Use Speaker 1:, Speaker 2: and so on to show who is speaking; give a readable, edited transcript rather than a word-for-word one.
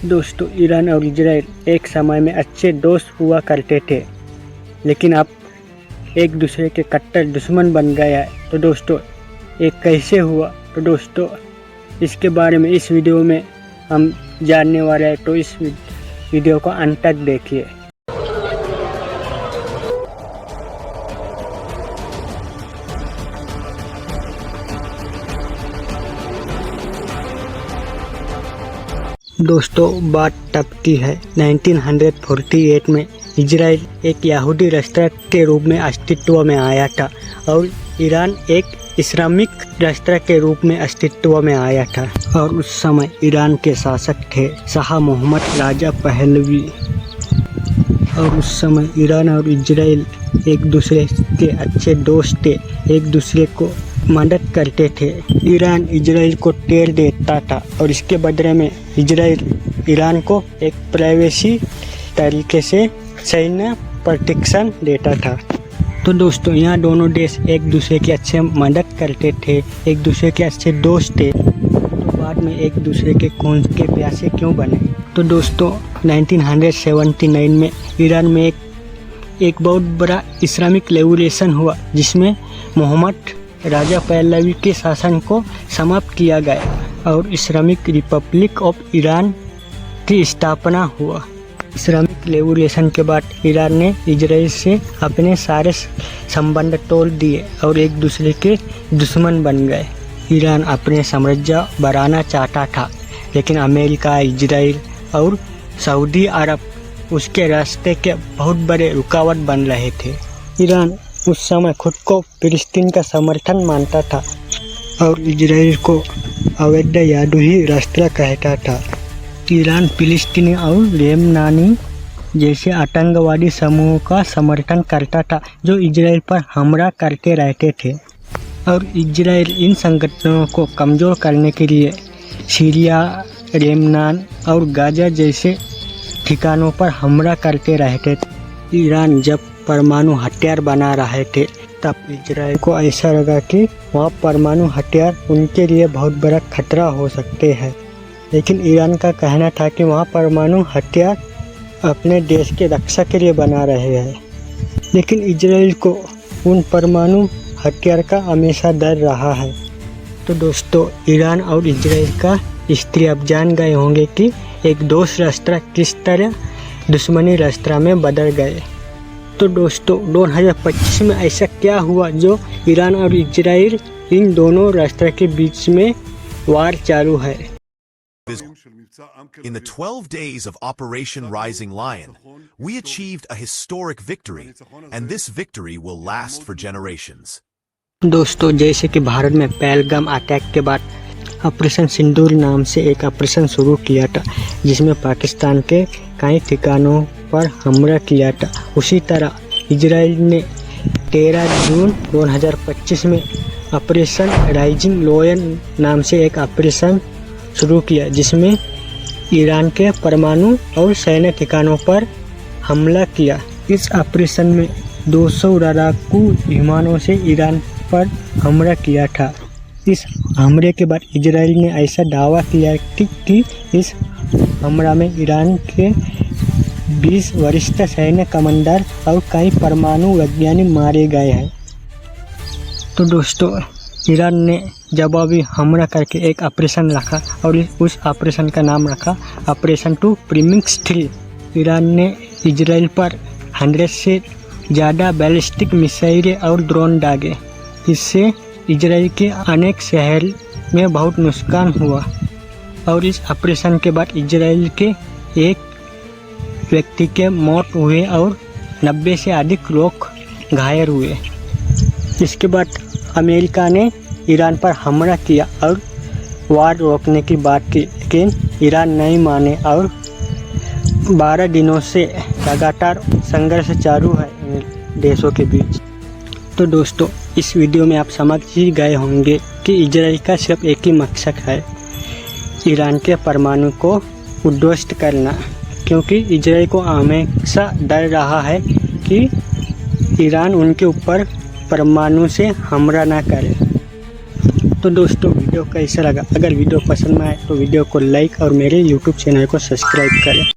Speaker 1: दोस्तों, ईरान और इजराइल एक समय में अच्छे दोस्त हुआ करते थे, लेकिन अब एक दूसरे के कट्टर दुश्मन बन गया है। तो दोस्तों, ये कैसे हुआ? तो दोस्तों, इसके बारे में इस वीडियो में हम जानने वाले हैं, तो इस वीडियो को अंत तक देखिए। दोस्तों, बात तब की है 1948 में इजराइल एक यहूदी राष्ट्र के रूप में अस्तित्व में आया था और ईरान एक इस्लामिक राष्ट्र के रूप में अस्तित्व में आया था। और उस समय ईरान के शासक थे शाह मोहम्मद राजा पहलवी। और उस समय ईरान और इजराइल एक दूसरे के अच्छे दोस्त थे, एक दूसरे को मदद करते थे। ईरान इजराइल को तेल देता था और इसके बदले में इजराइल ईरान को एक प्राइवेसी तरीके से सैन्य प्रोटेक्शन देता था। तो दोस्तों, यहाँ दोनों देश एक दूसरे की अच्छे मदद करते थे, एक दूसरे के अच्छे दोस्त थे। तो बाद में एक दूसरे के खून के प्यासे क्यों बने? तो दोस्तों, 1979 में ईरान में एक बहुत बड़ा इस्लामिक रेवोल्यूशन हुआ, जिसमें मोहम्मद राजा पहलवी के शासन को समाप्त किया गया और इस्लामिक रिपब्लिक ऑफ ईरान की स्थापना हुआ। इस्लामिक रेवोल्यूशन के बाद ईरान ने इजराइल से अपने सारे संबंध तोड़ दिए और एक दूसरे के दुश्मन बन गए। ईरान अपने साम्राज्य बढ़ाना चाहता था, लेकिन अमेरिका, इजराइल और सऊदी अरब उसके रास्ते के बहुत बड़े रुकावट बन रहे थे। ईरान उस समय खुद को फिलिस्तीन का समर्थन मानता था और इजराइल को अवैध यहूदी राष्ट्र कहता था। ईरान फिलिस्तीनी और लेबनानी जैसे आतंकवादी समूहों का समर्थन करता था, जो इजराइल पर हमला करते रहते थे। और इजराइल इन संगठनों को कमज़ोर करने के लिए सीरिया, लेबनान और गाजा जैसे ठिकानों पर हमला करते रहते थे। ईरान जब परमाणु हथियार बना रहे थे, तब इजराइल को ऐसा लगा कि वहाँ परमाणु हथियार उनके लिए बहुत बड़ा खतरा हो सकते हैं। लेकिन ईरान का कहना था कि वहाँ परमाणु हथियार अपने देश के रक्षा के लिए बना रहे हैं। लेकिन इजराइल को उन परमाणु हथियार का हमेशा डर रहा है। तो दोस्तों, ईरान और इजराइल का हिस्ट्री अब जान गए होंगे कि एक दोस्त राष्ट्र किस तरह दुश्मनी राष्ट्र में बदल गए। तो दोस्तों, 2025 में ऐसा क्या हुआ जो ईरान और इजराइल इन दोनों राष्ट्र के बीच में वार चालू है?
Speaker 2: In the 12 days of Operation Rising Lion, we achieved a historic victory, and this victory will last for generations.
Speaker 1: दोस्तों, जैसे कि भारत में पहलगाम अटैक के बाद ऑपरेशन सिंदूर नाम से एक ऑपरेशन शुरू किया था, जिसमें पाकिस्तान के कई ठिकानों पर हमला किया था, उसी तरह इजराइल ने 13 जून 2025 में ऑपरेशन राइजिंग लायन नाम से एक ऑपरेशन शुरू किया, जिसमें ईरान के परमाणु और सैन्य ठिकानों पर हमला किया। इस ऑपरेशन में 200 लड़ाकू विमानों से ईरान पर हमला किया था। इस हमले के बाद इजराइल ने ऐसा दावा किया कि इस हमला में ईरान के 20 वरिष्ठ सैन्य कमांडर और कई परमाणु वैज्ञानिक मारे गए हैं। तो दोस्तों, ईरान ने जवाबी हमला करके एक ऑपरेशन रखा और उस ऑपरेशन का नाम रखा ऑपरेशन 2 प्रीमिक्स 3। ईरान ने इजराइल पर 100 से ज़्यादा बैलिस्टिक मिसाइलें और ड्रोन दागे। इससे इजराइल के अनेक शहर में बहुत नुकसान हुआ और इस ऑपरेशन के बाद इजराइल के एक व्यक्ति के मौत हुए और 90 से अधिक लोग घायल हुए। इसके बाद अमेरिका ने ईरान पर हमला किया और वार रोकने की बात की, लेकिन ईरान नहीं माने और 12 दिनों से लगातार संघर्ष चालू है देशों के बीच। तो दोस्तों, इस वीडियो में आप समझ ही गए होंगे कि इजराइल का सिर्फ एक ही मकसद है, ईरान के परमाणु को उद्ध्वस्त करना, क्योंकि इजराइल को हमेशा डर रहा है कि ईरान उनके ऊपर परमाणु से हमला ना करे। तो दोस्तों, वीडियो कैसा लगा। अगर वीडियो पसंद आए तो वीडियो को लाइक और मेरे यूट्यूब चैनल को सब्सक्राइब करें।